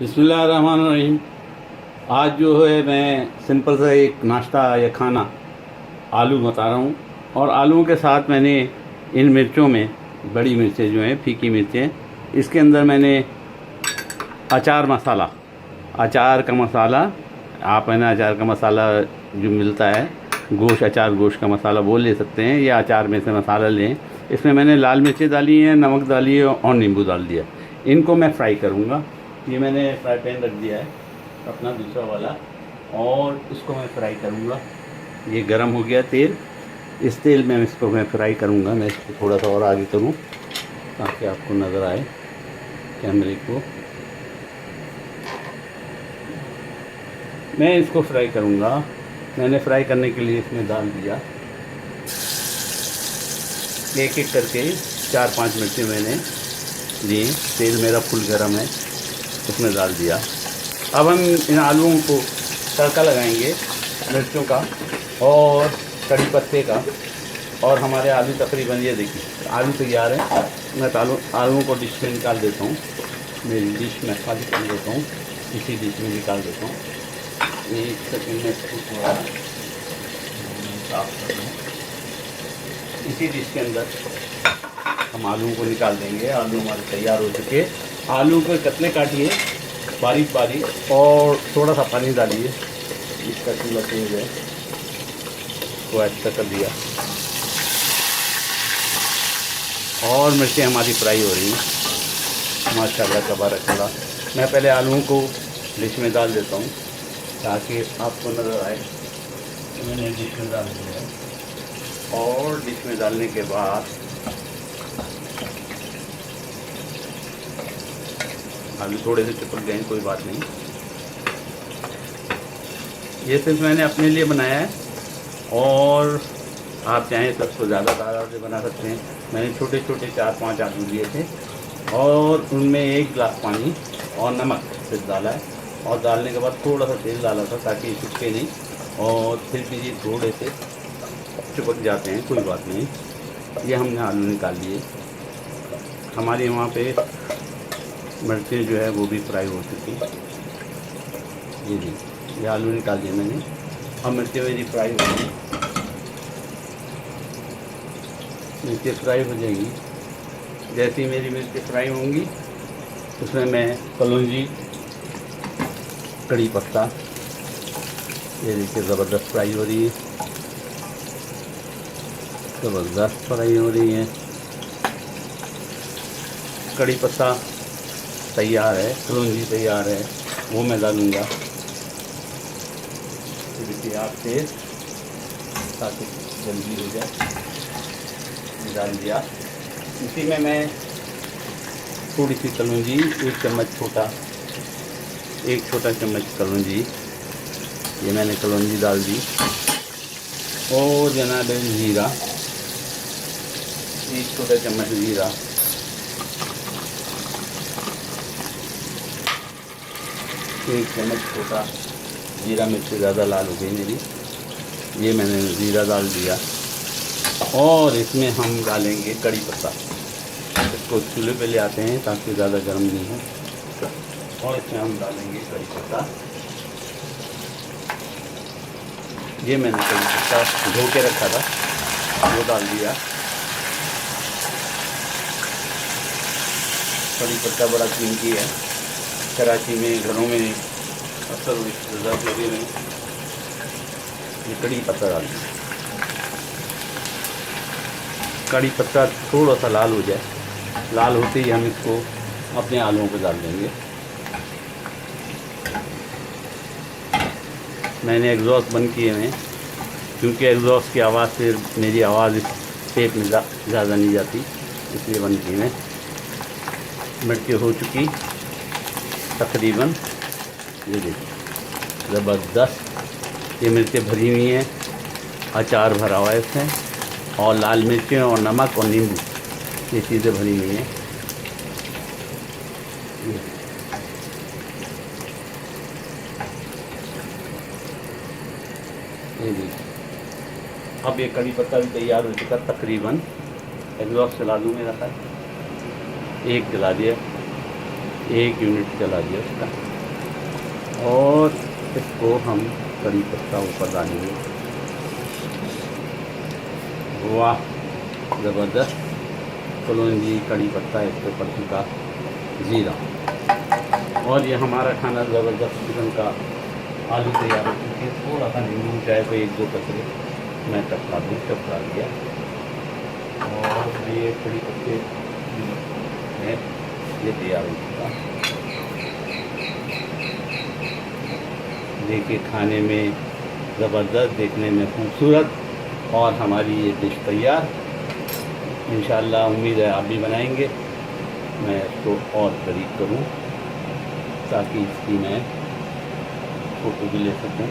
बिस्मिल्लाहिर्रहमानिर्रहीम। आज जो है मैं सिंपल सा एक नाश्ता या खाना आलू बता रहा हूँ। और आलूओं के साथ मैंने इन मिर्चों में, बड़ी मिर्चें जो हैं फीकी मिर्चें, इसके अंदर मैंने अचार मसाला, अचार का मसाला, आप है ना अचार का मसाला जो मिलता है, गोश्त अचार गोश्त का मसाला वो ले सकते हैं, या अचार में से मसाला लें। इसमें मैंने लाल मिर्चें डाली हैं, नमक डाली है और नींबू डाल दिया। इनको मैं फ्राई करूँगा। ये मैंने फ्राई पैन रख दिया है अपना दूसरा वाला, और इसको मैं फ्राई करूँगा। ये गरम हो गया तेल, इस तेल में इसको मैं फ्राई करूँगा। मैं इसको थोड़ा सा और आगे करूँ ताकि आपको नज़र आए कैमरे को। मैं इसको फ्राई करूँगा। मैंने फ्राई करने के लिए इसमें डाल दिया, एक एक करके 4-5 मिर्चें मैंने ली। तेल मेरा फुल गरम है, उसमें डाल दिया। अब हम इन आलूओं को तड़का लगाएंगे, मिर्चों का और कड़ी पत्ते का। और हमारे आलू तकरीबन, ये देखिए आलू तैयार है। मैं आलूओं को डिश में निकाल देता हूँ। मेरी डिश में खाली कर देता हूँ, इसी डिश में निकाल देता हूँ। एक सेकंड में इसको थोड़ा साफ कर दूँ। इसी डिश के अंदर हम आलूओं को निकाल देंगे। आलू हमारे तैयार हो चुके। आलू को कतले काटिए बारीक बारीक, और थोड़ा सा पानी डालिए। इसका चूल्हा तेज है, को ऐसा कर दिया। और मिर्चें हमारी फ्राई हो रही हैं माशाल्लाह तबारकल्लाह। मैं पहले आलूओं को डिश में डाल देता हूँ ताकि आपको नज़र आए। मैंने डिश में डाल दिया है, और डिश में डालने के बाद आलू थोड़े से चिपक गए, कोई बात नहीं। ये सिर्फ मैंने अपने लिए बनाया है, और आप चाहें तो उसको ज़्यादा तादाद से बना सकते हैं। मैंने छोटे छोटे 4-5 आलू लिए थे, और उनमें 1 गिलास पानी और नमक सिर्फ डाला है। और डालने के बाद थोड़ा सा तेल डाला था ताकि चिपके नहीं, और फिर भी ये थोड़े से चिपक जाते हैं, कोई बात नहीं। ये हमने आलू निकाल लिए। हमारे वहाँ पे मिर्चें जो है वो भी फ्राई हो चुकी। ये जी, ये आलू निकाल दिए मैंने। अब मिर्चें मेरी फ्राई हो गई। मिर्चें फ्राई हो जाएंगी। जैसे ही मेरी मिर्चें फ्राई होंगी, उसमें मैं कलौंजी, कड़ी पत्ता, ये देखिए ज़बरदस्त फ्राई हो रही है, ज़बरदस्त फ्राई हो रही है। कड़ी पत्ता तैयार है, कलौंजी तैयार है, वो मैं डालूँगा। देखिए आप तेज, ताकि जल्दी हो जाए। डाल दिया। इसी में मैं थोड़ी सी कलौंजी, 1 चम्मच छोटा, 1 छोटा चम्मच कलौंजी, ये मैंने कलौंजी डाल दी। और जनाब जीरा, 1 छोटा चम्मच जीरा, 1 चम्मच छोटा जीरा। मिर्च ज़्यादा लाल हो गई मेरी, ये मैंने जीरा डाल दिया। और इसमें हम डालेंगे कड़ी पत्ता। इसको चूल्हे पे ले आते हैं ताकि ज़्यादा गर्म नहीं हो। और इसमें हम डालेंगे कड़ी पत्ता। ये मैंने कड़ी पत्ता धो के रखा था, वो डाल दिया। कड़ी पत्ता बड़ा कीमती है, कराची में घरों में अक्सर रिश्तेदार लगे हुए। ये कड़ी पत्ता डाल दिया। कड़ी पत्ता थोड़ा सा लाल हो जाए, लाल होते ही हम इसको अपने आलूओं को डाल देंगे। मैंने एग्जॉस्ट बंद किए हैं, क्योंकि एग्जॉस्ट की आवाज़ से मेरी आवाज़ इस टेप में ज़्यादा नहीं जाती, इसलिए बंद किए हैं। मिर्ची हो चुकी तकरीबन, ये देखिए ज़बरदस्त। ये मिर्चें भरी हुई हैं, अचार भरा हुआ है इसमें, और लाल मिर्चें और नमक और नींबू, ये चीज़ें भरी हुई हैं। ये देखिए, अब ये कड़ी पत्ता भी तैयार हो चुका तकरीबन। एग्जॉस्ट चला दूँ मेरा था, 1 जला दिया। 1 यूनिट चला दिया उसका। और इसको हम कड़ी पत्ता ऊपर डालेंगे। वाह ज़बरदस्त कलौंजी कड़ी पत्ता इसके ऊपर का ज़ीरा, और ये हमारा खाना ज़बरदस्त किस्म का आलू तैयार हो चुके हैं। थोड़ा सा नींबू चाहे तो 1-2 कतरे मैं टपका दिया। और ये कड़ी पत्ते है ये तैयार हो चुका। देखिए खाने में ज़बरदस्त, देखने में खूबसूरत, और हमारी ये डिश तैयार। इंशाअल्लाह उम्मीद है आप भी बनाएंगे। मैं इसको और करीब करूं ताकि इसकी मैं फ़ोटो भी ले सकूं।